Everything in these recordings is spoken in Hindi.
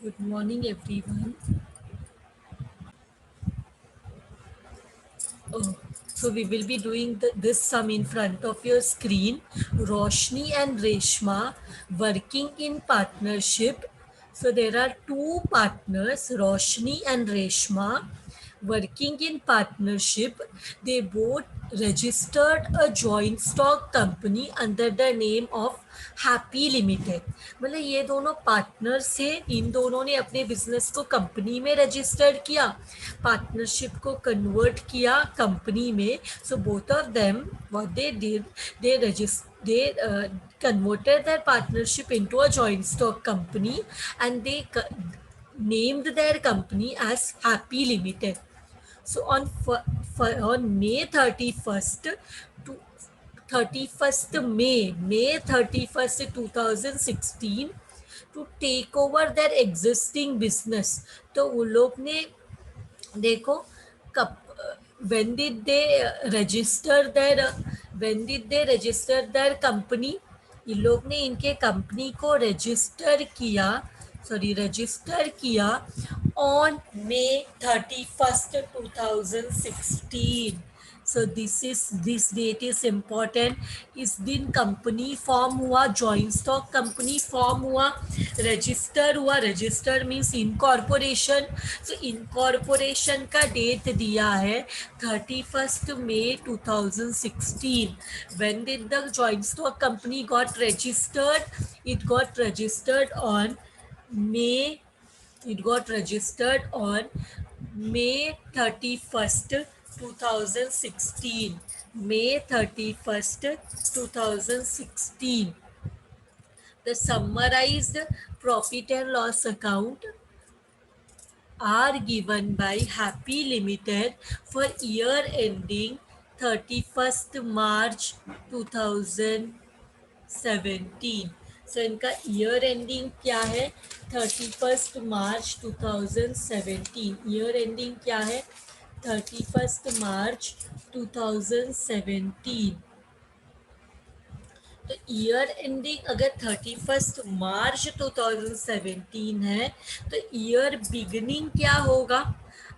Good morning, everyone. Oh, so we will be doing this sum in front of your screen. Roshni and Reshma working in partnership. So there are two partners, Roshni and Reshma, working in partnership. They both registered a joint stock company under the name of happy limited. मतलब ये दोनों पार्टनर्स थे, इन दोनों ने अपने बिजनेस को कंपनी में रजिस्टर्ड किया, पार्टनरशिप को कन्वर्ट किया कंपनी में. So both of them what they did, they converted their partnership into a joint stock company and they named their company as Happy Limited. So on May 31st to 31st May 31st 2016 to take over their existing business. तो वो लोग ने देखो कब register their when did they register their company. ये लोग ने इनके कंपनी को रजिस्टर किया on May 31st 2016. So this date is important. इस दिन कंपनी फॉर्म हुआ, जॉइंट स्टॉक कंपनी फॉर्म हुआ, रजिस्टर हुआ. Register means incorporation. So incorporation का डेट दिया है 31st May 2016. When did the joint stock company got registered? It got registered on May. It got registered on May 31st 2016. May 31st 2016. The summarized profit and loss account are given by Happy Limited for year ending 31st March 2017. सो इनका ईयर एंडिंग क्या है? 31st March 2017. ईयर एंडिंग क्या है? 31st March 2017. तो ईयर एंडिंग अगर 31st March 2017 है तो ईयर बिगनिंग क्या होगा?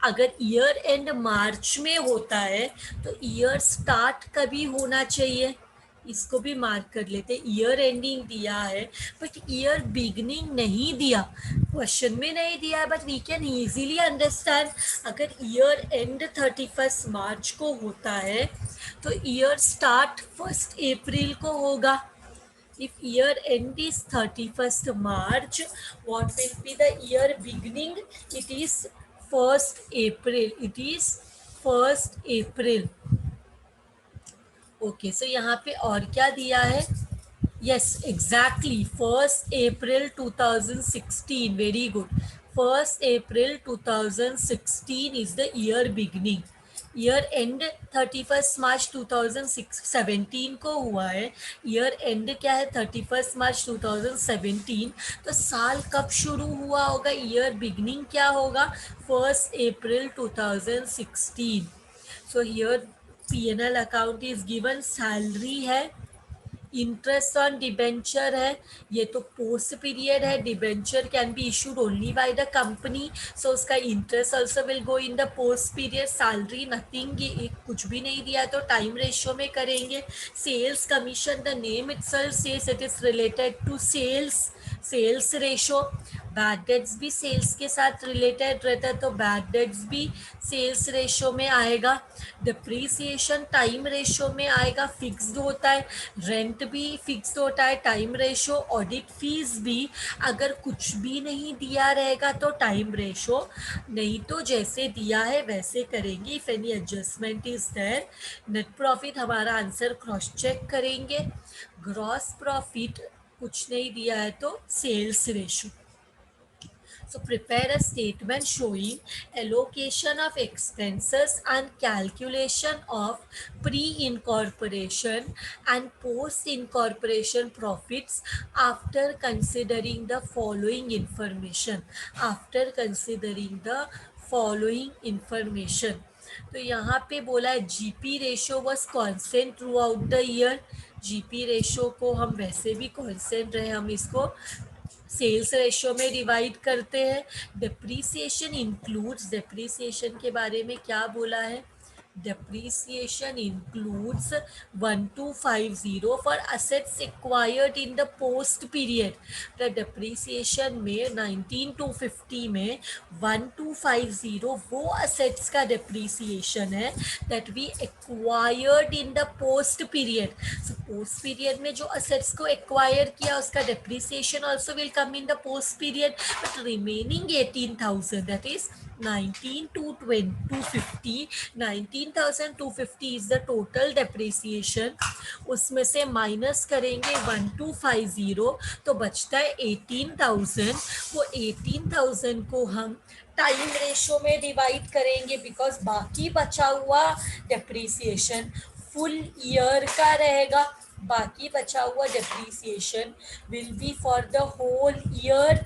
अगर ईयर एंड मार्च में होता है तो ईयर स्टार्ट कभी होना चाहिए. इसको भी मार्क कर लेते. ईयर एंडिंग दिया है बट ईयर बिगनिंग नहीं दिया, क्वेश्चन में नहीं दिया है, but we can easily understand. अगर ईयर एंड 31st March को होता है तो ईयर स्टार्ट 1st April को होगा. If year end is 31st March, what will be the year beginning? It is 1st April. It is 1st April. Okay, so यहाँ पे और क्या दिया है? Yes exactly 1st April 2016. Very good. 1st April 2016 is the year beginning. Year end 31st March 2017 को हुआ है. ईयर एंड क्या है? 31st March 2017. तो साल कब शुरू हुआ होगा? ईयर बिगनिंग क्या होगा? 1st April 2016. So here P&L account is given. Salary है, इंटरेस्ट ऑन डिबेंचर है, ये तो पोस्ट पीरियड है. Debenture can be issued only by the company, so उसका interest also will go in the post period. Salary nothing, कुछ भी नहीं दिया तो टाइम रेशियो में करेंगे. Sales commission, the name itself says it is related to sales ratio. Bad debts भी सेल्स के साथ रिलेटेड रहता है तो बैड डेट्स भी सेल्स रेशो में आएगा. डिप्रीसिएशन टाइम रेशो में आएगा, फिक्स्ड होता है. रेंट भी फिक्स्ड होता है, टाइम रेशो. ऑडिट फीस भी अगर कुछ भी नहीं दिया रहेगा तो टाइम रेशो, नहीं तो जैसे दिया है वैसे करेंगे. If any adjustment is there. Net profit हमारा आंसर क्रॉस चेक करेंगे. ग्रॉस प्रॉफिट कुछ नहीं दिया है तो sales ratio. So prepare a statement showing allocation of expenses and calculation of pre-incorporation and post-incorporation profits after considering the following information. After considering the following information. तो यहाँ पे बोला है GP ratio was constant through out the year. GP ratio को हम वैसे भी कॉन्स्टेंट रहे, हम इसको सेल्स रेशियो में डिवाइड करते हैं। डिप्रीसिएशन इंक्लूड्स, डिप्रीसिएशन के बारे में क्या बोला है? Depreciation includes 1250 for assets acquired in the post period. The depreciation में 19250 में 1250 वो assets का depreciation है that we acquired in the post period. So post period में जो assets को acquire किया उसका depreciation also will come in the post period, but remaining 18,000, that is 19,250, 19,250 is the total depreciation. उसमें से माइनस करेंगे 1250 तो बचता है 18,000। वो 18,000 को हम टाइम रेशो में डिवाइड करेंगे बिकॉज बाकी बचा हुआ डेप्रीसिएशन फुल ईयर का रहेगा। बाकी बचा हुआ depreciation will be for the whole year.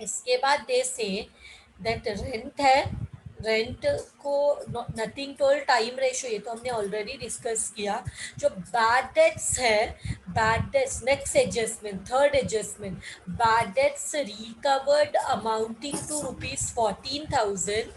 इसके बाद दे से दैट रेंट है, रेंट को नथिंग टोल टाइम रेशो, ये तो हमने ऑलरेडी डिस्कस किया। जो बैड डेट्स है, bad debts next adjustment, third adjustment, bad debts recovered amounting to ₹14,000,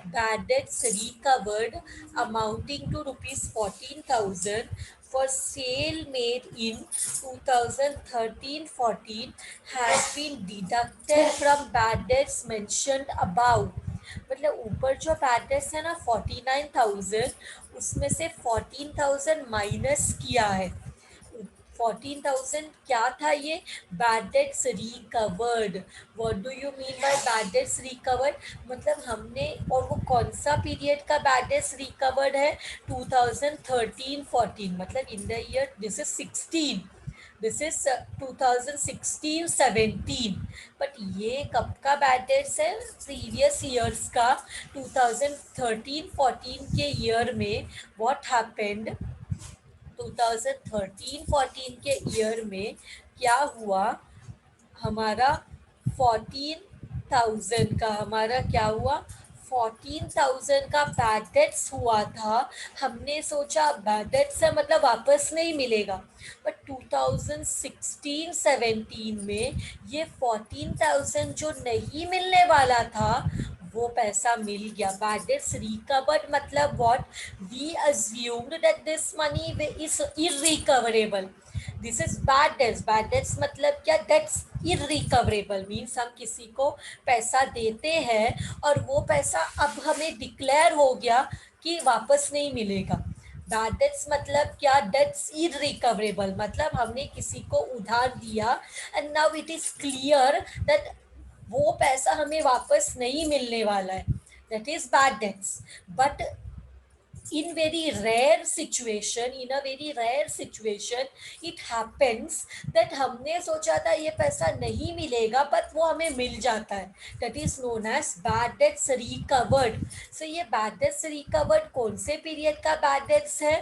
bad debts recovered amounting to ₹14,000 for sale made in 2013-14 has been deducted from bad debts mentioned above। मतलब ऊपर जो बैड डेट्स है ना 49,000, उसमें से 14,000 माइनस किया है। 14,000 क्या था? ये bad debts recovered. What do you mean by bad debts recovered? मतलब हमने, और वो कौन सा पीरियड का बैड डेट्स रिकवर्ड है? 2013-14, मतलब in the year this is 16, this is 2016-17। But ये कब का बैड डेट्स है? प्रीवियस ईयर्स का। 2013-14 के ईयर में व्हाट हैपेंड? 2013-14 के ईयर में क्या हुआ? हमारा 14,000 का, हमारा क्या हुआ? 14,000 का बैड डेट्स हुआ था। हमने सोचा बैड डेट्स है मतलब वापस नहीं मिलेगा, बट 2016-17 में ये 14,000 जो नहीं मिलने वाला था वो पैसा मिल गया। बैड डेट्स रिकवर्ड मतलब what? We assumed that this money is irrecoverable. This is bad debts. Bad debts मतलब क्या? डेट्स इररिकवरेबल मीन्स हम किसी को पैसा देते हैं और वो पैसा अब हमें डिक्लेयर हो गया कि वापस नहीं मिलेगा। बैड डेट्स मतलब क्या? डेट्स इररिकवरेबल मतलब हमने किसी को उधार दिया and now it is clear that वो पैसा हमें वापस नहीं मिलने वाला है, that is bad dates. But in very rare situation, in a very rare situation it happens that हमने सोचा था ये पैसा नहीं मिलेगा पर वो हमें मिल जाता है, that is known as bad debts recovered। so ये bad debts recovered कौन से पीरियड का bad debts है?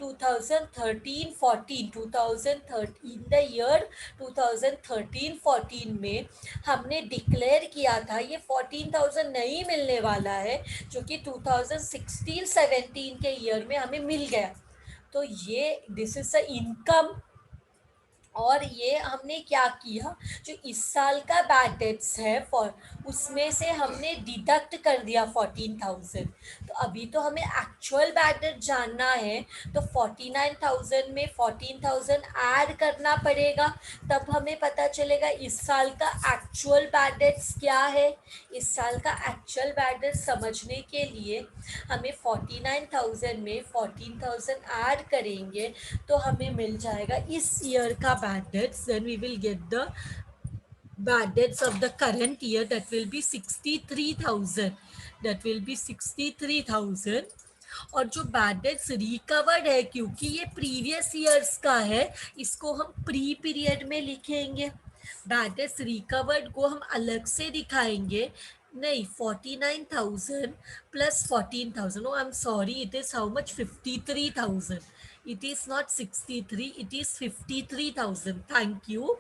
2013-14, 2013 इन द ईयर 2013-14 में हमने डिक्लेयर किया था ये 14,000 नहीं मिलने वाला है, जो कि 2016-17 के ईयर में हमें मिल गया। तो ये दिस इज अ इनकम। और ये हमने क्या किया? जो इस साल का बैड डेट्स है फॉर उसमें से हमने डिडक्ट कर दिया 14,000। तो अभी तो हमें एक्चुअल बैड डेट जानना है, तो 49,000 में 14,000 ऐड करना पड़ेगा, तब हमें पता चलेगा इस साल का एक्चुअल बैड डेट्स क्या है। इस साल का एक्चुअल बैड डेट समझने के लिए हमें 49,000 में 14,000 ऐड करेंगे तो हमें मिल जाएगा इस ईयर का bad debts। then we will get the bad debts of the current year, that will be 63,000, that will be 63,000। और जो बैड डेट्स रिकवर्ड है क्योंकि ये प्रीवियस ईयर्स का है, इसको हम प्री पीरियड में लिखेंगे। बैड डेट्स रिकवर्ड को हम अलग से दिखाएंगे। नहीं, 49,000 plus 14,000, oh I'm sorry, it is how much? 53,000। it is not 63, it is 53,000। thank you।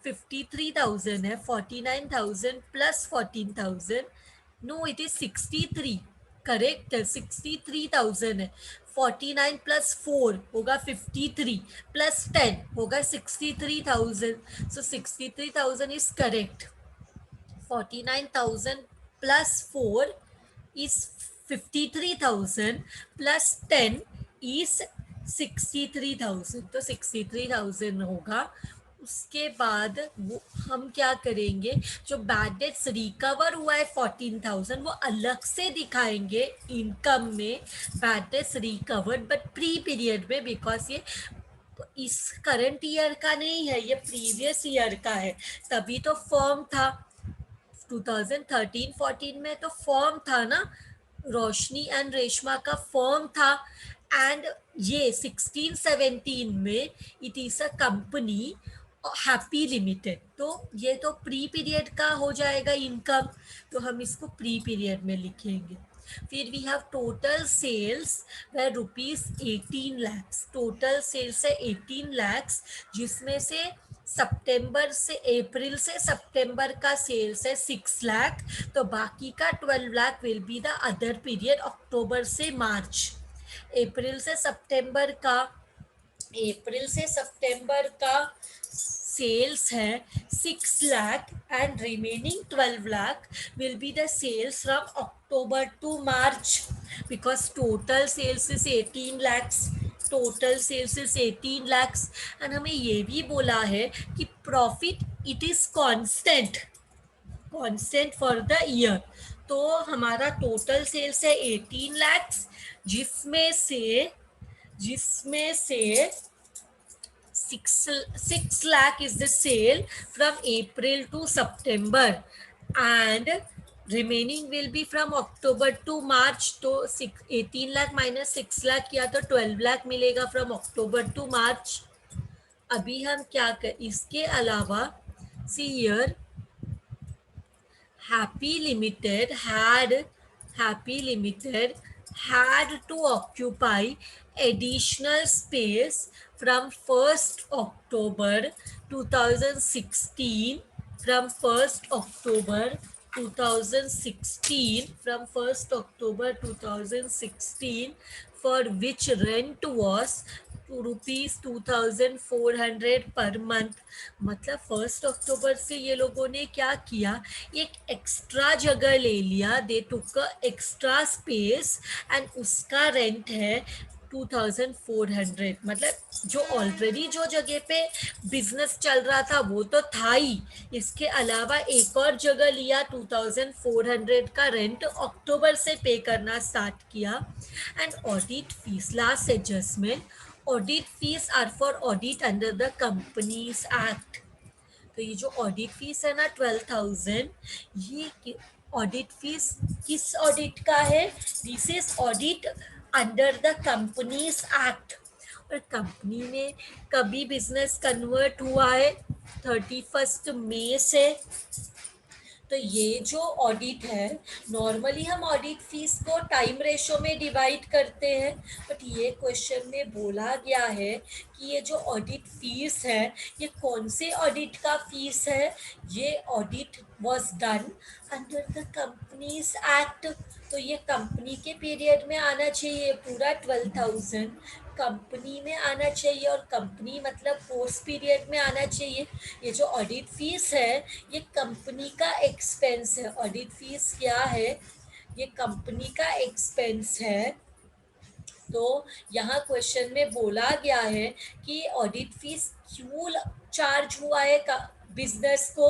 53,000 है, 49,000 plus 14,000, no it is 63। Correct है, 63,000 है। 49 प्लस 4 होगा 53, प्लस 10 होगा 63,000। सो 63,000 is correct. 49,000 plus 4 is 53,000 plus 10 is 63,000, तो 63,000 होगा। उसके बाद वो हम क्या करेंगे, जो बैड डेट्स रिकवर हुआ है 14,000 वो अलग से दिखाएंगे इनकम में, bad debts recovered but pre period में, बिकॉज ये इस करंट ईयर का नहीं है, ये प्रीवियस ईयर का है। तभी तो फॉर्म था 2013-14 में, तो फॉर्म था ना, रोशनी एंड रेशमा का फॉर्म था। एंड ये 16-17 में it is a company happy limited, तो ये तो प्री पीरियड का हो जाएगा इनकम, तो हम इसको प्री पीरियड में लिखेंगे। फिर वी हैव टोटल सेल्स वह रुपीज 18 लैक्स, टोटल सेल्स है 18 लैक्स, जिसमें से सितंबर से अप्रैल से सितंबर का सेल्स है 6 लाख, तो बाकी का 12 lakh will be the other period अक्टूबर से मार्च। अप्रैल से सितंबर का, अप्रैल से सितंबर का सेल्स है 6 lakh and remaining 12 lakh will be the sales from October to March, because total sales is 18 lakhs, total sales is 18 lakhs। And हमें ये भी बोला है कि profit it is constant, constant for the year. तो हमारा टोटल सेल्स है 18 lakhs, जिसमें से 6 lakh is the sale from April to September, and remaining will be from October to March। तो 18 लाख माइनस 6 लाख किया तो 12 लाख मिलेगा फ्रॉम अक्टूबर टू मार्च। अभी हम क्या कर, इसके अलावा सी year Happy Limited had to occupy additional space from 1st October 2016, from 1st October 2016, from 1st October 2016, for which rent was rupees 2,400 per month. मतलब 1 अक्टूबर से ये लोगों ने क्या किया, एक एक्स्ट्रा जगह ले लिया, दे टुक एक्स्ट्रा स्पेस एंड उसका रेंट है 2,400। मतलब जो ऑलरेडी जो जगह पे बिजनेस चल रहा था वो तो था ही, इसके अलावा एक और जगह लिया, 2,400 का रेंट अक्टूबर से पे करना स्टार्ट किया। And audit fees, last adjustment, audit fees are for audit under the companies act. तो ये जो ऑडिट फीस है ना 12,000, ये ऑडिट फीस किस ऑडिट का है, this is audit under the companies act. और कंपनी में कभी बिजनेस कन्वर्ट हुआ है 31 मई से, तो ये जो ऑडिट है, नॉर्मली हम ऑडिट फीस को टाइम रेशो में डिवाइड करते हैं, बट ये क्वेश्चन में बोला गया है कि ये जो ऑडिट फीस है ये कौन से ऑडिट का फीस है, ये audit was done under the companies act. तो ये कंपनी के पीरियड में आना चाहिए, पूरा 12,000 कंपनी में आना चाहिए, और कंपनी मतलब पोस्ट पीरियड में आना चाहिए। ये जो ऑडिट फीस है ये कंपनी का एक्सपेंस है। ऑडिट फीस क्या है, ये कंपनी का एक्सपेंस है। तो यहाँ क्वेश्चन में बोला गया है कि ऑडिट फीस क्यों चार्ज हुआ है बिजनेस को,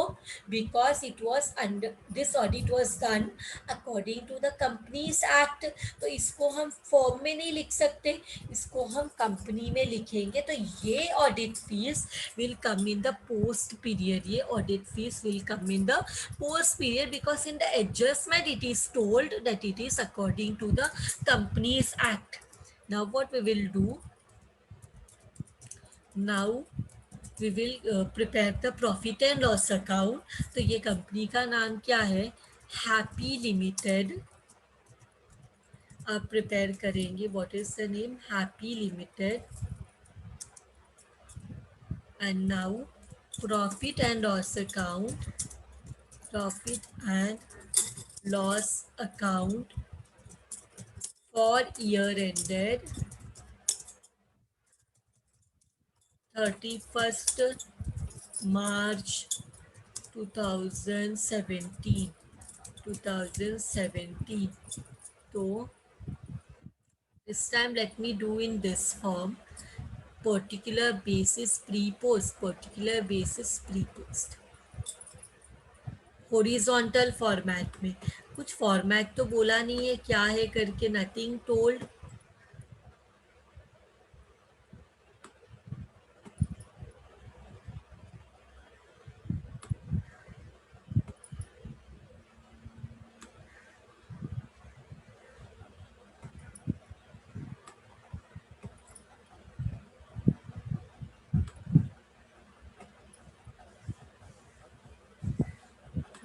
because it was under this audit was done according to the companies act. तो इसको हम फॉर्म में नहीं लिख सकते, इसको हम कंपनी में लिखेंगे। तो ये audit fees will come in the post period, ये audit fees will come in the post period, because in the adjustment it is told that it is according to the companies act. Now what we will do, now we will prepare the profit and loss account। तो ये कंपनी का नाम क्या है, हैप्पी लिमिटेड। आप प्रिपेयर करेंगे, what is the name, happy limited. And now profit and loss account, profit and loss account for year ended 31st March 2017. 2017. So this time let me do in this form: particular basis pre-post, particular basis pre-post, horizontal format में। कुछ फॉर्मेट तो बोला नहीं है क्या है करके, नथिंग टोल्ड।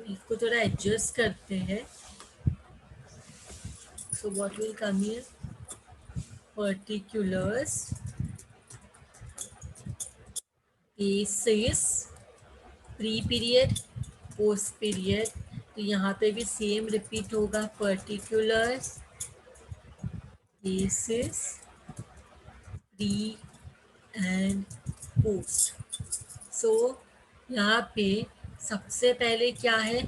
इसको थोड़ा एडजस्ट करते हैं। So what will come here, particulars basis pre period post period. तो यहाँ पे भी सेम रिपीट होगा, particulars basis pre and post. So यहाँ पे सबसे पहले क्या है,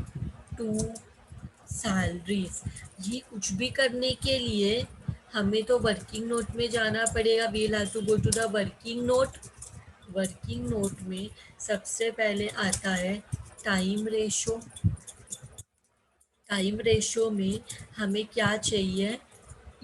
टू सैलरीज। ये कुछ भी करने के लिए हमें तो वर्किंग नोट में जाना पड़ेगा। We'll have to go to the working note. Working note में सबसे पहले आता है टाइम रेशो। टाइम रेशो में हमें क्या चाहिए,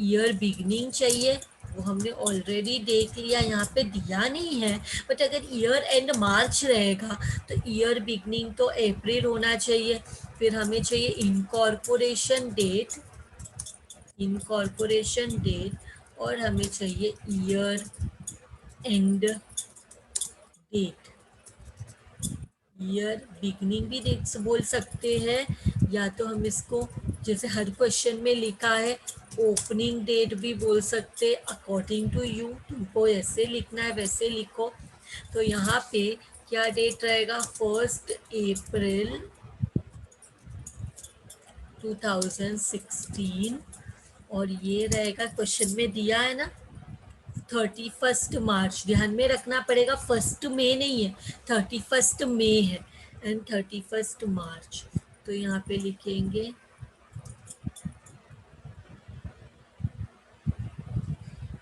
ईयर बिगनिंग चाहिए। वो हमने ऑलरेडी देख लिया, यहाँ पे दिया नहीं है, बट अगर ईयर एंड मार्च रहेगा तो ईयर बिगनिंग तो अप्रैल होना चाहिए। फिर हमें चाहिए इनकॉर्पोरेशन डेट, इनकॉर्पोरेशन डेट, और हमें चाहिए year end date. Year beginning भी डेट्स बोल सकते हैं, या तो हम इसको जैसे हर क्वेश्चन में लिखा है ओपनिंग डेट भी बोल सकते, अकॉर्डिंग टू यू। तुमको ऐसे लिखना है वैसे लिखो। तो यहाँ पे क्या डेट रहेगा, 1 अप्रैल 2016। और ये रहेगा, क्वेश्चन में दिया है ना 31 मार्च। ध्यान में रखना पड़ेगा, 1 मई नहीं है, 31 मई है एंड 31 मार्च। तो यहाँ पे लिखेंगे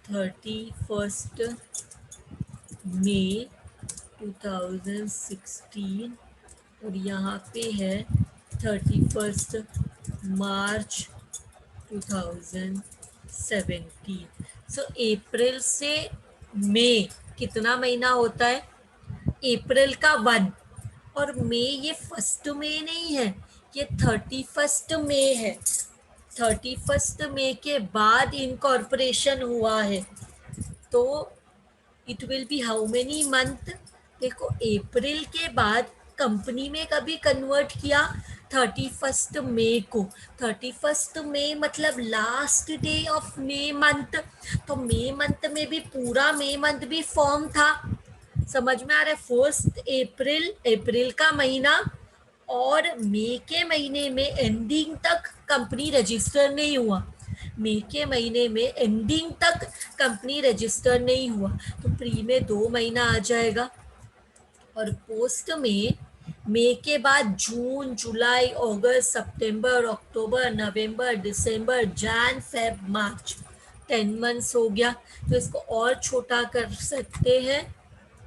31 मई 2016, और यहाँ पे है 31 मार्च 2017। सो अप्रैल से मई कितना महीना होता है, अप्रैल का 1, और मई ये 1 मई नहीं है, ये 31 मई है। 31 मई के बाद इनकॉर्पोरेशन हुआ है, तो it will B how many month. देखो अप्रैल के बाद कंपनी में कभी कन्वर्ट किया 31 मई को। 31 मई मतलब last day of May month. तो मई मंथ में भी पूरा मई मंथ भी फॉर्म था। समझ में आ रहा है, 1 अप्रैल अप्रैल का महीना और मई के महीने में एंडिंग तक कंपनी रजिस्टर नहीं हुआ। मई के महीने में एंडिंग तक कंपनी रजिस्टर नहीं हुआ, तो प्री में 2 महीना आ जाएगा। और पोस्ट में मई के बाद जून जुलाई अगस्त सितंबर अक्टूबर नवंबर दिसंबर जैन फेब मार्च, 10 मंथ्स हो गया। तो इसको और छोटा कर सकते हैं,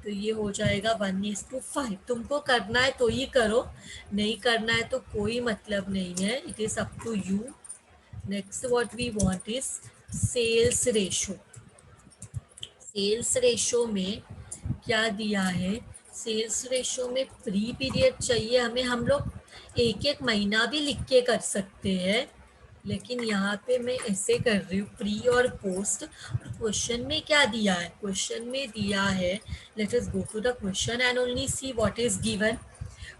तो ये हो जाएगा 1:5। तुमको करना है तो ही करो, नहीं करना है तो कोई मतलब नहीं है, it is up to you. Next what we want is sales ratio. Sales ratio में क्या दिया है, सेल्स रेशो में प्री पीरियड चाहिए हमें। हम लोग एक एक महीना भी लिख के कर सकते हैं, लेकिन यहाँ पे मैं ऐसे कर रही हूँ प्री और पोस्ट। क्वेश्चन में क्या दिया है, क्वेश्चन में दिया है, let us go to the question and only see what is given.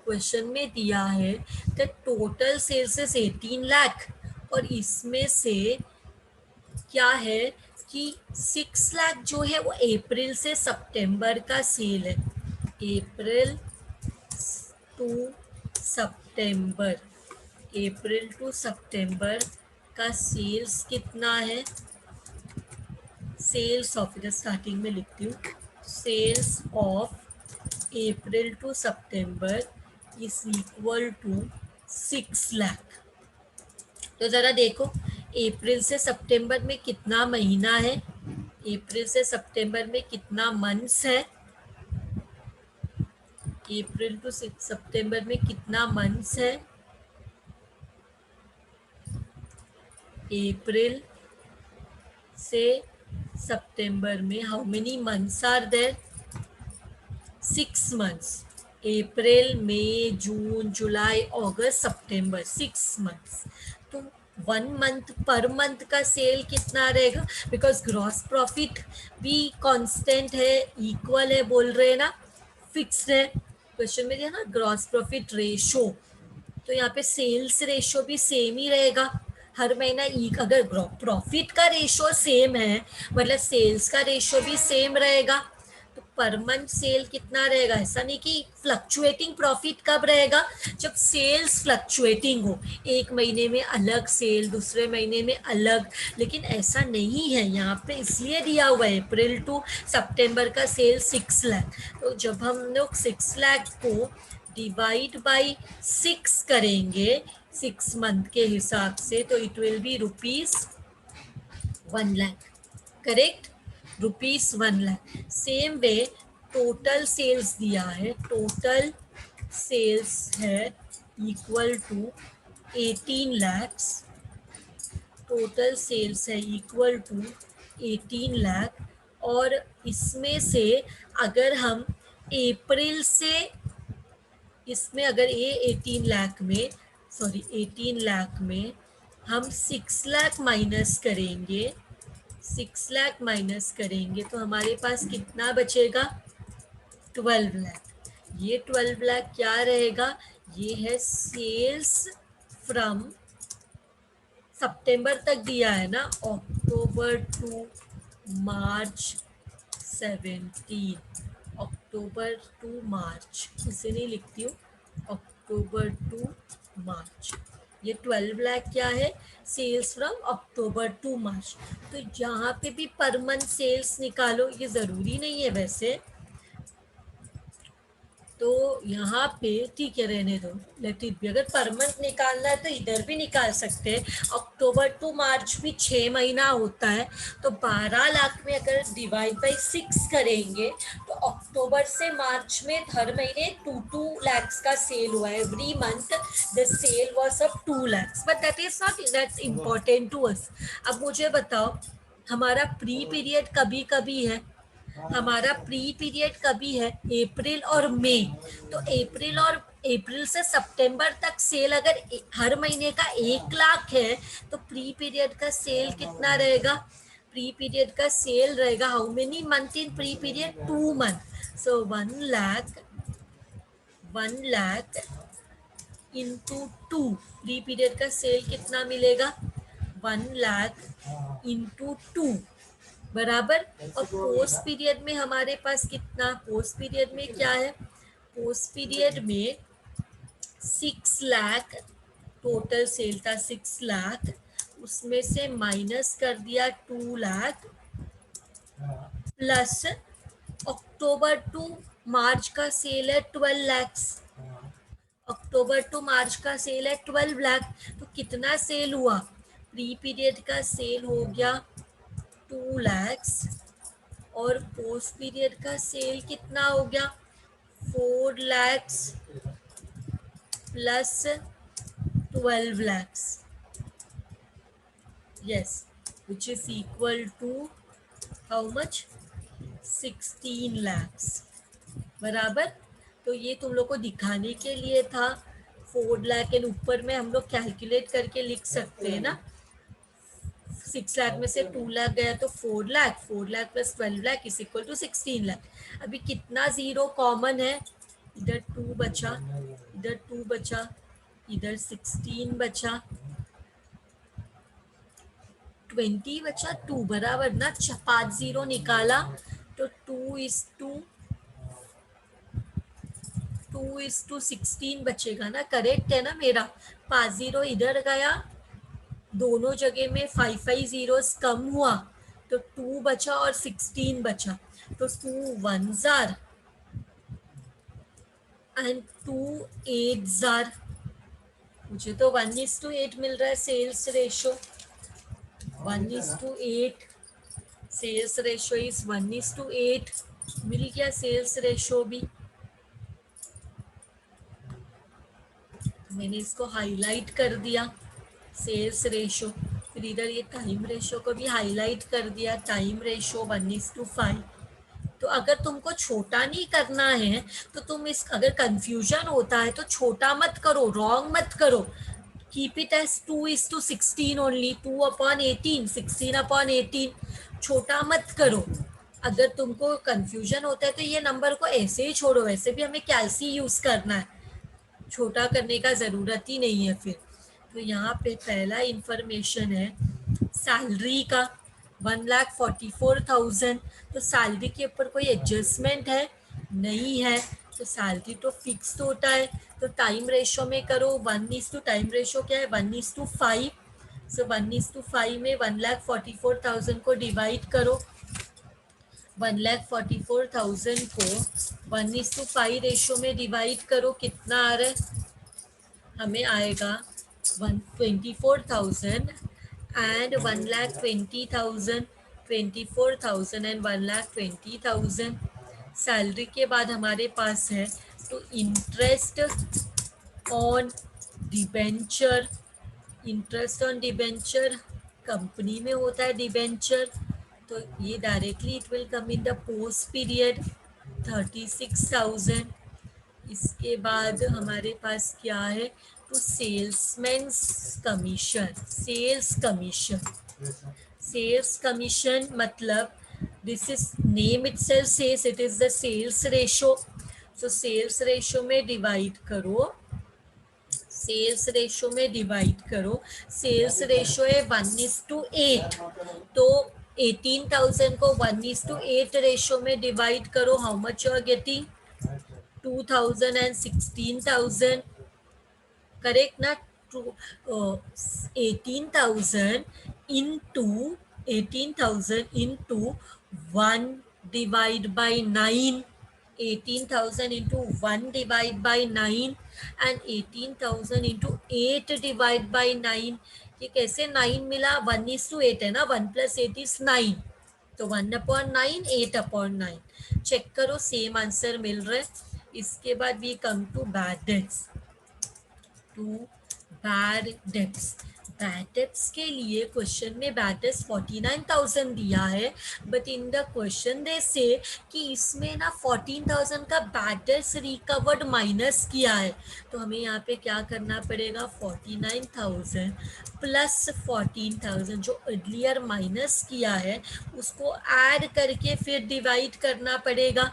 Question में दिया है the total sales is 18 lakh, और इसमें से क्या है कि 6 लाख जो है वो अप्रैल से सितंबर का सेल है। अप्रैल टू सितंबर, अप्रैल टू सितंबर का सेल्स कितना है, सेल्स ऑफ, इधर स्टार्टिंग में लिखती हूँ, sales of April to September is equal to 6 lakh. तो ज़रा देखो अप्रैल से सितंबर में कितना महीना है, अप्रैल से सितंबर में कितना मंथ्स है, अप्रैल टू सितंबर में कितना मंथ्स है, अप्रैल से सितंबर में how many months are there, 6 months, अप्रैल मई जून जुलाई अगस्त सितंबर, 6 months। तो 1 month पर मंथ का सेल कितना रहेगा, बिकॉज ग्रॉस प्रॉफिट भी कांस्टेंट है, इक्वल है बोल रहे हैं ना, फिक्स्ड है, क्वेश्चन में दिया ना ग्रॉस प्रॉफिट रेशो, तो यहाँ पे सेल्स रेशो भी सेम ही रहेगा हर महीना। अगर प्रॉफिट का रेशो सेम है मतलब सेल्स का रेशो भी सेम रहेगा, तो पर मंथ सेल कितना रहेगा, ऐसा नहीं कि फ्लक्चुएटिंग प्रॉफिट कब रहेगा, जब सेल्स फ्लक्चुएटिंग हो, एक महीने में अलग सेल दूसरे महीने में अलग, लेकिन ऐसा नहीं है यहाँ पे, इसलिए दिया हुआ है अप्रैल टू सितंबर का सेल 6 लाख। तो जब हम लोग 6 लाख को डिवाइड बाई 6 करेंगे 6 मंथ के हिसाब से, तो it will be ₹1 lakh, correct, ₹1 lakh. Same way total sales दिया है, टोटल सेल्स है equal to 18 lakhs, total sales है इक्वल टू 18 लाख, और इसमें से अगर हम अप्रैल से, इसमें अगर ये 18 लाख में, सॉरी 18 लाख में हम 6 लाख माइनस करेंगे, 6 लाख माइनस करेंगे तो हमारे पास कितना बचेगा, 12 लाख। ये 12 लाख क्या रहेगा, ये है सेल्स फ्रॉम, सितंबर तक दिया है ना, अक्टूबर टू मार्च 17, अक्टूबर टू मार्च, इसे नहीं लिखती हूँ, अक्टूबर टू मार्च, ये 12 लाख क्या है, सेल्स फ्रॉम अक्टूबर टू मार्च। तो यहाँ पे भी पर मंथ सेल्स निकालो, ये ज़रूरी नहीं है वैसे, तो यहाँ पे ठीक है रहने दो, लेट इट बी। अगर पर मंथ निकालना है तो इधर भी निकाल सकते हैं, अक्टूबर टू मार्च भी 6 महीना होता है, तो 12 लाख में अगर डिवाइड बाई 6 करेंगे तो अक्टूबर से मार्च में हर महीने 2 lakhs का सेल हुआ है, every month the sale was of 2 lakhs, but that is not that important to us. अब मुझे बताओ हमारा प्री पीरियड कभी कभी है, हमारा प्री पीरियड कभी है, अप्रैल और मई, तो अप्रैल से सितंबर तक सेल अगर हर महीने का 1 लाख है, तो प्री पीरियड का सेल कितना रहेगा, प्री पीरियड का सेल रहेगा, how many month in pre period, 2 month, so 1 lakh into 2, pre period का सेल कितना मिलेगा, 1 लाख इंटू 2 बराबर। और पोस्ट पीरियड में हमारे पास कितना, पोस्ट पीरियड में क्या है, पोस्ट पीरियड में 6 लाख टोटल सेल था, 6 लाख, उसमें से माइनस कर दिया 2 लाख, प्लस अक्टूबर टू मार्च का सेल है 12 लैक्स, अक्टूबर टू मार्च का सेल है 12 लाख, तो कितना सेल हुआ, प्री पीरियड का सेल हो गया 2 लैक्स, और पोस्ट पीरियड का सेल कितना हो गया, 4 lakhs plus 12 lakhs, yes, which is equal to how much, 16 lakhs, बराबर। तो ये तुम लोग को दिखाने के लिए था, 4 लाख एंड ऊपर में हम लोग कैलकुलेट करके लिख सकते हैं ना, 6 लाख में से 2 लाख गया तो 4 lakh, 4 lakh plus 12 lakh is equal to 16 lakh. अभी कितना जीरो कॉमन है, इधर 2 बचा, इधर 2 बचा, इधर 16 बचा, 20 बचा, 2 बराबर ना, 5 जीरो निकाला तो 2:16 बचेगा ना, करेक्ट है ना मेरा, 5 जीरो इधर गया, दोनों जगह में 5 5 जीरोस कम हुआ, तो 2 बचा और 16 बचा, तो 2 1s are and 2 8s are। मुझे तो 1:8 मिल रहा है sales ratio, 1:8, sales ratio is 1:8, मिल गया सेल्स रेशो भी। मैंने इसको हाईलाइट कर दिया सेल्स रेशो, फिर इधर ये टाइम रेशो को भी हाईलाइट कर दिया, टाइम रेशो 1:5। तो अगर तुमको छोटा नहीं करना है तो तुम इस, अगर कंफ्यूजन होता है तो छोटा मत करो, रॉन्ग मत करो, कीप इट एज 2:16 ओनली, 2/18, 16/18, छोटा मत करो। अगर तुमको कंफ्यूजन होता है तो ये नंबर को ऐसे ही छोड़ो, वैसे भी हमें कैलसी यूज करना है, छोटा करने का ज़रूरत ही नहीं है फिर। तो यहाँ पे पहला इंफॉर्मेशन है सैलरी का 1,44,000, तो सैलरी के ऊपर कोई एडजस्टमेंट है नहीं है, तो सैलरी तो फिक्स्ड होता है। तो टाइम रेशो में करो, 1:, टाइम रेशो क्या है 1:5, सो 1:5 में 1,44,000 को डिवाइड करो, 1,44,000 को 1:5 रेशो में डिवाइड करो, कितना आ रहा है, हमें आएगा 124,000 एंड 1,20,000, 24,000 एंड 1,20,000। सैलरी के बाद हमारे पास है तो interest on debenture, interest on debenture company में होता है डिबेंचर, तो ये directly it will come in the post period 36,000। इसके बाद हमारे पास क्या है, तो salesman's commission, sales commission, sales commission मतलब this is name itself says it is the sales ratio, so sales ratio में डिवाइड करो, सेल्स रेशो में डिवाइड करो, सेल्स रेशो है 1:8, तो 18,000 को 1:8 रेशो में डिवाइड करो, how much you are getting 2,000 and 16,000, correct ना, 18,000 into 18,000 into 1 divide by 9, 18,000 into 1 divide by 9 and 18,000 into 8 divide by 9। ये कैसे 9 मिला, 1:8 है ना, 1 + 8 is 9, तो 1/9, 8/9, चेक करो सेम आंसर मिल रहा है। इसके बाद we come to bad debts, to bad debts. Bad debts के लिए क्वेश्चन में बैड डेट्स 49,000 दिया है, but in the question they say कि इसमें ना 14,000 का बैड डेट्स रिकवर्ड माइनस किया है, तो हमें यहाँ पे क्या करना पड़ेगा, 49,000 प्लस 14,000 जो अर्लियर माइनस किया है उसको ऐड करके फिर डिवाइड करना पड़ेगा,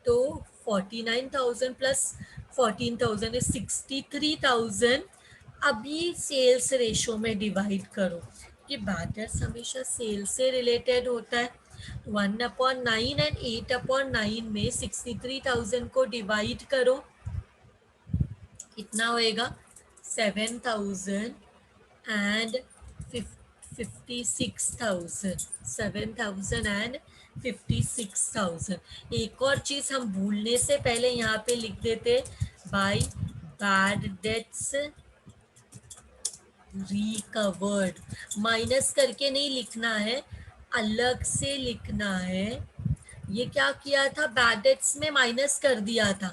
तो 49,000 प्लस 14,000 इज 63,000। अभी सेल्स रेशो में डिवाइड करो कि बैटर्स हमेशा सेल्स से रिलेटेड होता है, 1/9 एंड 8/9 में 63,000 को डिवाइड करो, कितना होएगा 7,000 एंड 56,000, 7,000 एंड 56,000। एक और चीज हम भूलने से पहले यहाँ पे लिख देते, by bad debts recovered, minus करके नहीं लिखना है, अलग से लिखना है। ये क्या किया था, बैड डेट्स में माइनस कर दिया था,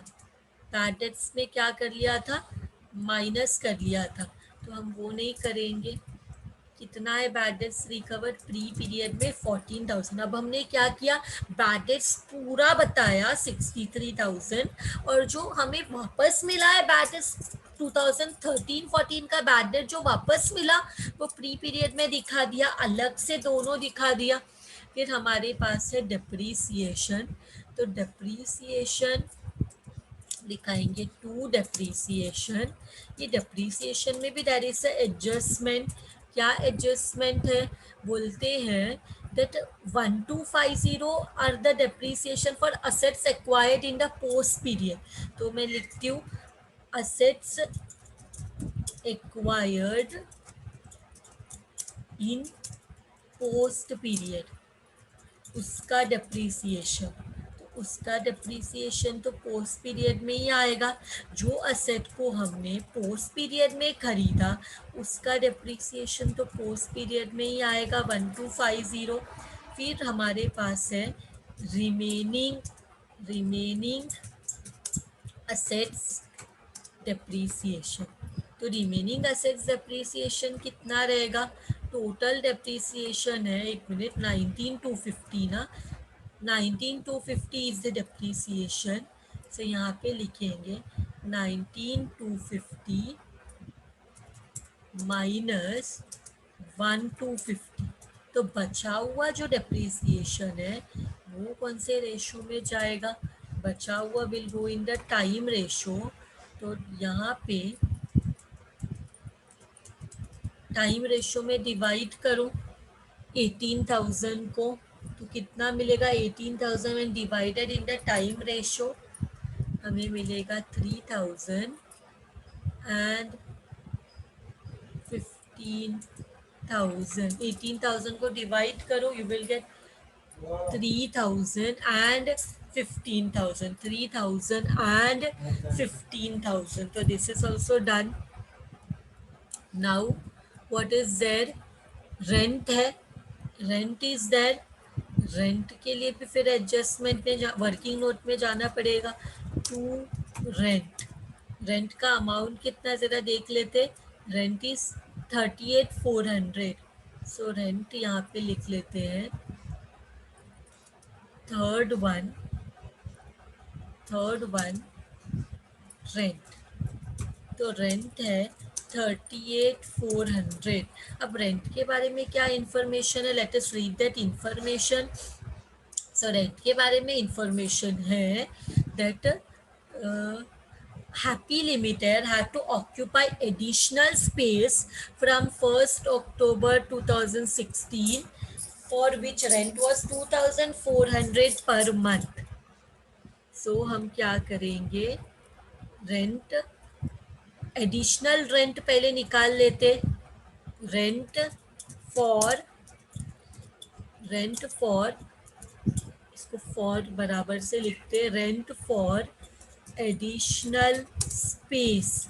बैड डेट्स में क्या कर लिया था, माइनस कर लिया था, तो हम वो नहीं करेंगे। कितना है bad debts recovered pre period में 14,000। अब हमने क्या किया, बैड डेट्स पूरा बताया 63,000, और जो हमें वापस मिला है बैड डेट्स 2013-14 का बैड डेट जो वापस मिला वो प्री पीरियड में दिखा दिया, अलग से दोनों दिखा दिया। फिर हमारे पास है डेप्रीसिएशन, तो डेप्रीसिएशन दिखाएंगे टू डेप्रीसिएशन, ये डेप्रीसिएशन में भी देयर इज एडजस्टमेंट, क्या एडजस्टमेंट है, बोलते हैं that 1250 are the depreciation for assets acquired in the post period, तो मैं लिखती हूँ assets acquired in post period उसका डेप्रीसिएशन, तो उसका डेप्रीसिएशन तो पोस्ट पीरियड में ही आएगा। जो असेट को हमने पोस्ट पीरियड में खरीदा उसका डेप्रीसिएशन तो पोस्ट पीरियड में ही आएगा 1250। फिर हमारे पास है रिमेनिंग असेट्स डेप्रीसिएशन। तो रिमेनिंग असेट्स डेप्रीसिएशन कितना रहेगा? टोटल डेप्रीसिएशन है, एक मिनट, 19250 ना, 19250 इज द डेप्रीसिएशन। सो यहाँ पे लिखेंगे 19250 माइनस 1250। तो बचा हुआ जो डेप्रीसिएशन है वो कौन से रेशो में जाएगा? बचा हुआ will go in the time ratio. तो यहाँ पे टाइम रेशो में डिवाइड करो 18,000 को, तो कितना मिलेगा? 18,000 and divided in the time ratio हमें मिलेगा 3,000 एंड 15,000। 18,000 को डिवाइड करो, you will get 3,000 and 15,000, 3,000 and 15,000. So this is also done. Now what is there? Rent है, रेंट इज देयर। रेंट के लिए भी फिर एडजस्टमेंट में वर्किंग नोट में जाना पड़ेगा। टू रेंट, रेंट का अमाउंट कितना ज़रा देख लेते। Rent is 38,400। सो रेंट यहाँ पे लिख लेते हैं। थर्ड वन रेंट, तो रेंट है 38,400। अब रेंट के बारे में क्या इंफॉर्मेशन है? Let us read that information. So rent के बारे में इंफॉर्मेशन है that Happy Limited had to occupy additional space from 1st October 2016 for which rent was 2,400 per month. So हम क्या करेंगे? रेंट, एडिशनल रेंट पहले निकाल लेते। रेंट फॉर इसको फॉर बराबर से लिखते। Rent for additional space,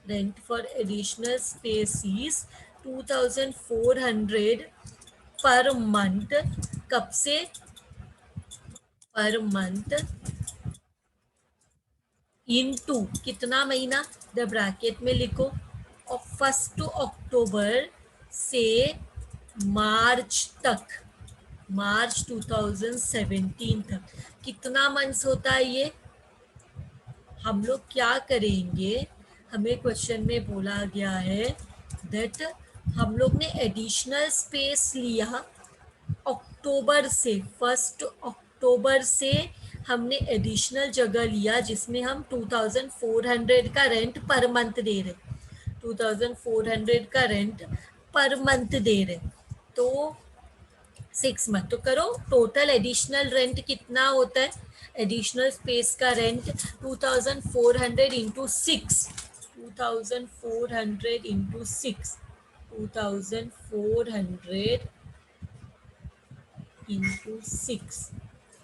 rent for additional space is 2,400 per month. कब से? पर मंथ इनटू कितना महीना? द ब्रैकेट में लिखो, और 1 अक्टूबर से मार्च तक, मार्च 2017 तक कितना मंथ्स होता है ये? हम लोग क्या करेंगे? हमें क्वेश्चन में बोला गया है दैट हम लोग ने एडिशनल स्पेस लिया अक्टूबर से, 1 अक्टूबर से हमने एडिशनल जगह लिया जिसमें हम 2,400 का रेंट पर मंथ दे रहे, 2,400 का रेंट पर मंथ दे रहे। तो 6 मंथ, तो करो टोटल एडिशनल रेंट कितना होता है? एडिशनल स्पेस का rent 2,400 into 6, 2,400 into 6, 2,400 into 6,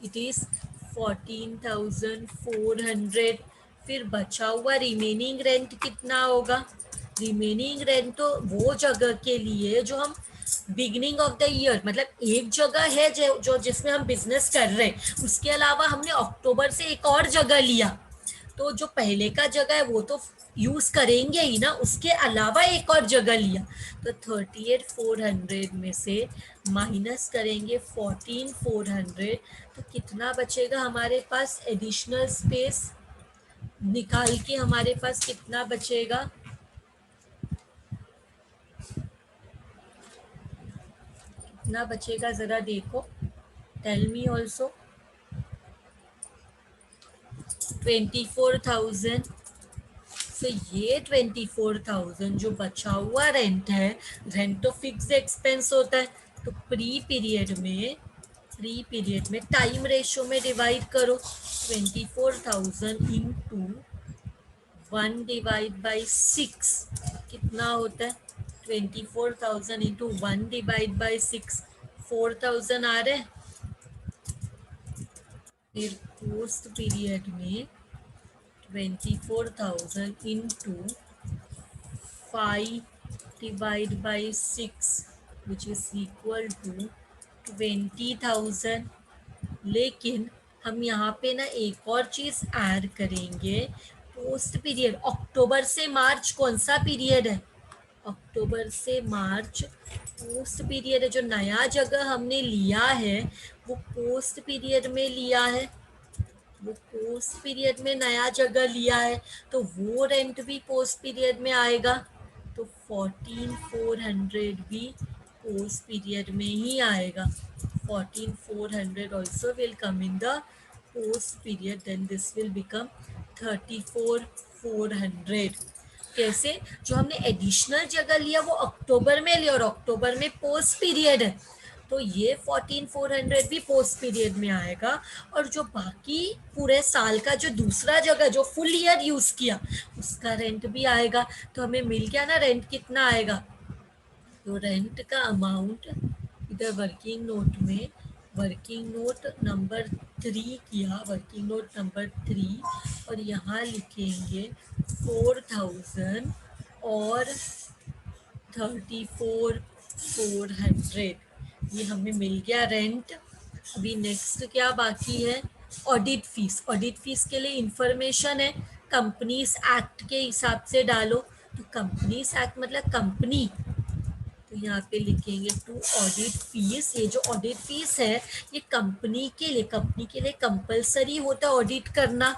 it is 14,400। फिर बचा हुआ रिमेनिंग रेंट कितना होगा? रिमेनिंग रेंट तो वो जगह के लिए जो हम बिगनिंग ऑफ द ईयर, मतलब एक जगह है जो जिसमें हम बिजनेस कर रहे हैं, उसके अलावा हमने अक्टूबर से एक और जगह लिया, तो जो पहले का जगह है वो तो यूज करेंगे ही ना, उसके अलावा एक और जगह लिया। तो 38,400 में से माइनस करेंगे 14,400, तो कितना बचेगा हमारे पास? एडिशनल स्पेस निकाल के हमारे पास कितना बचेगा? कितना बचेगा जरा देखो, टेल मी ऑल्सो। 24,000। तो ये 24,000 जो बचा हुआ रेंट है, रेंट तो फिक्स एक्सपेंस होता है, तो प्री पीरियड में टाइम रेशो में डिवाइड करो। 24,000 इंटू 1 डिवाइड बाई 6 कितना होता है? 24,000 इंटू 1 डिवाइड बाई 6, 24,000 आ रहे हैं। फिर पोस्ट पीरियड में 24,000 into 5/6 which is equal to 20,000। लेकिन हम यहाँ पे ना एक और चीज़ ऐड करेंगे। पोस्ट पीरियड अक्टूबर से मार्च कौन सा पीरियड है? अक्टूबर से मार्च पोस्ट पीरियड है। जो नया जगह हमने लिया है वो पोस्ट पीरियड में लिया है, वो पोस्ट पीरियड में नया जगह लिया है, तो वो रेंट भी पोस्ट पीरियड में आएगा। तो 14,400 भी पोस्ट पीरियड में ही आएगा। 14,400 also will come in the post period, then this will become 34,400। कैसे? जो हमने एडिशनल जगह लिया वो अक्टूबर में लिया और अक्टूबर में पोस्ट पीरियड है, तो ये 14,400 भी पोस्ट पीरियड में आएगा। और जो बाकी पूरे साल का जो दूसरा जगह जो फुल ईयर यूज किया उसका रेंट भी आएगा। तो हमें मिल गया ना रेंट कितना आएगा। तो रेंट का अमाउंट इधर वर्किंग नोट में वर्किंग नोट नंबर 3 किया, वर्किंग नोट नंबर 3, और यहाँ लिखेंगे 4,000 और 34,400। ये हमें मिल गया रेंट। अभी नेक्स्ट क्या बाकी है? Audit fees. ऑडिट फीस के लिए इंफॉर्मेशन है, कंपनीज एक्ट के हिसाब से डालो। तो कंपनीज एक्ट मतलब कंपनी, तो यहाँ पे लिखेंगे टू ऑडिट फीस। ये जो ऑडिट फीस है ये कंपनी के लिए कंपलसरी होता है ऑडिट करना।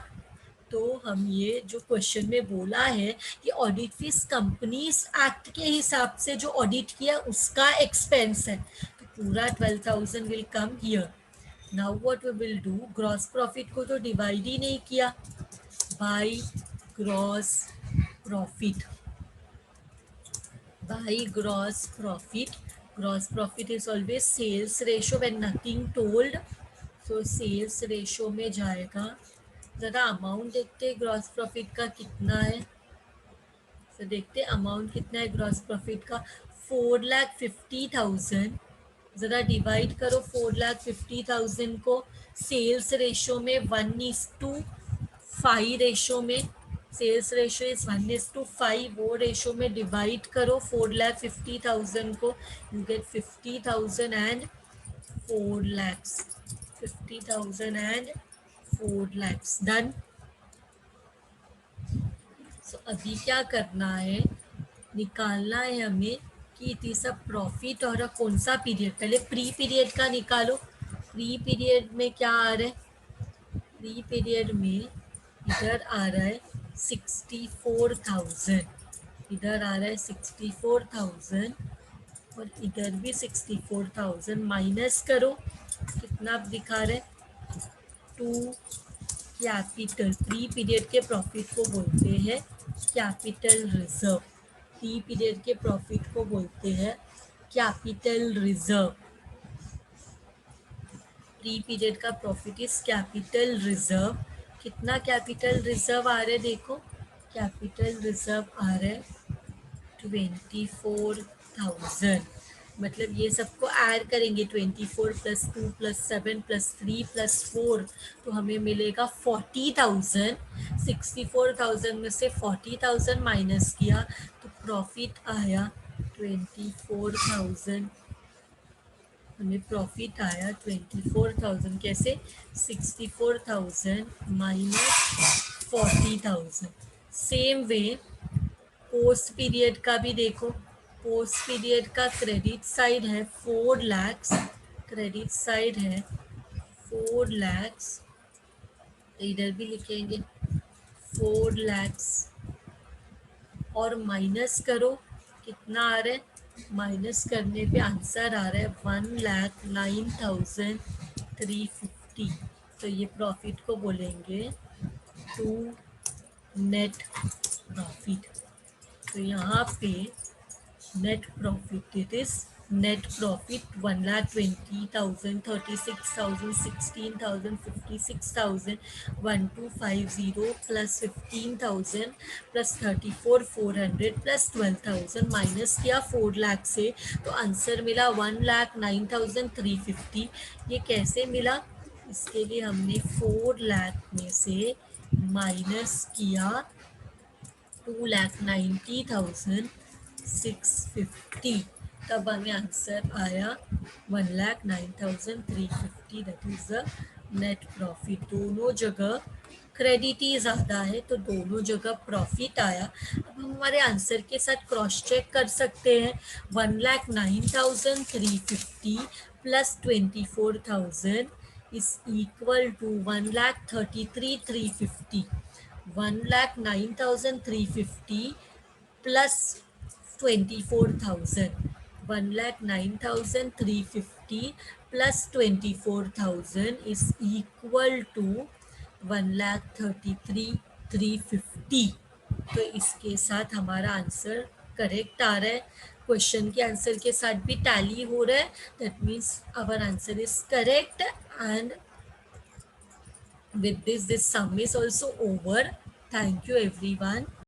तो हम ये जो क्वेश्चन में बोला है कि ऑडिट फीस कंपनीज एक्ट के हिसाब से जो ऑडिट किया उसका एक्सपेंस है, तो पूरा 12,000 will come here. Now what we will do, gross profit को तो डिवाइड ही नहीं किया by gross profit, by gross profit. Gross profit is always sales ratio when nothing told, so sales ratio में जाएगा। ज़रा अमाउंट देखते हैं ग्रॉस प्रॉफिट का कितना है। तो देखते हैं अमाउंट कितना है ग्रॉस प्रॉफिट का, 4,50,000। ज़रा डिवाइड करो 4,50,000 को सेल्स रेशो में 1:5 रेशो में, सेल्स रेशो इज 1:5, वो रेशो में डिवाइड करो 4,50,000 को, you get 50,000 and 4 lakhs, 50,000 and 4 lakhs done. So अभी क्या करना है, निकालना है हमें कि इट इज अ प्रॉफिट और कौन सा पीरियड। पहले प्री पीरियड का निकालो। प्री पीरियड में क्या आ रहा है? प्री पीरियड में इधर आ रहा है 64,000, इधर आ रहा है 64,000 और इधर भी 64,000। माइनस करो कितना दिखा रहे, 2 कैपिटल। प्री पीरियड के प्रॉफिट को बोलते हैं कैपिटल रिजर्व। प्री पीरियड के प्रॉफिट को बोलते हैं कैपिटल रिजर्व। प्री पीरियड का प्रॉफिट इज कैपिटल रिजर्व। कितना कैपिटल रिजर्व आ रहा है देखो, कैपिटल रिजर्व आ रहा है 24,000। मतलब ये सबको ऐड करेंगे 24 + 2 + 7 + 3 + 4, तो हमें मिलेगा 40,000। 64,000 में से 40,000 माइनस किया तो प्रॉफिट आया 24,000। हमें प्रॉफिट आया 24,000। कैसे? 64,000 minus 40,000। Same way post period का भी देखो। पोस्ट पीरियड का क्रेडिट साइड है 4 lakhs, क्रेडिट साइड है 4 lakhs, इधर भी लिखेंगे 4 lakhs और माइनस करो कितना आ रहा है, माइनस करने पे आंसर आ रहा है 1,09,350। तो ये प्रॉफिट को बोलेंगे टू नेट प्रॉफिट। तो यहाँ पे net profit it is Net profit 1,20,000, 36,000, 16,000, 56,000, 1,250 plus 15,000 plus 34,400 plus 12,000 minus किया 4 लाख से, तो आंसर मिला 1,09,350। ये कैसे मिला? इसके लिए हमने 4 लाख में से माइनस किया 2,90,650, तब हमें आंसर आया 1,09,350। That is the net profit. दोनों जगह क्रेडिट ही ज़्यादा है तो दोनों जगह प्रॉफिट आया। अब हम हमारे आंसर के साथ क्रॉस चेक कर सकते हैं। 1,09,350 plus 24,000 is equal to 1,33,350. 1,09,350 plus 24,000. 1,09,350 plus 24,000 is equal to 1,33,350। तो इसके साथ हमारा आंसर करेक्ट आ रहा है। क्वेश्चन के आंसर के साथ भी टैली हो रहा है। That means our answer is correct and with this sum is also over. Thank you everyone.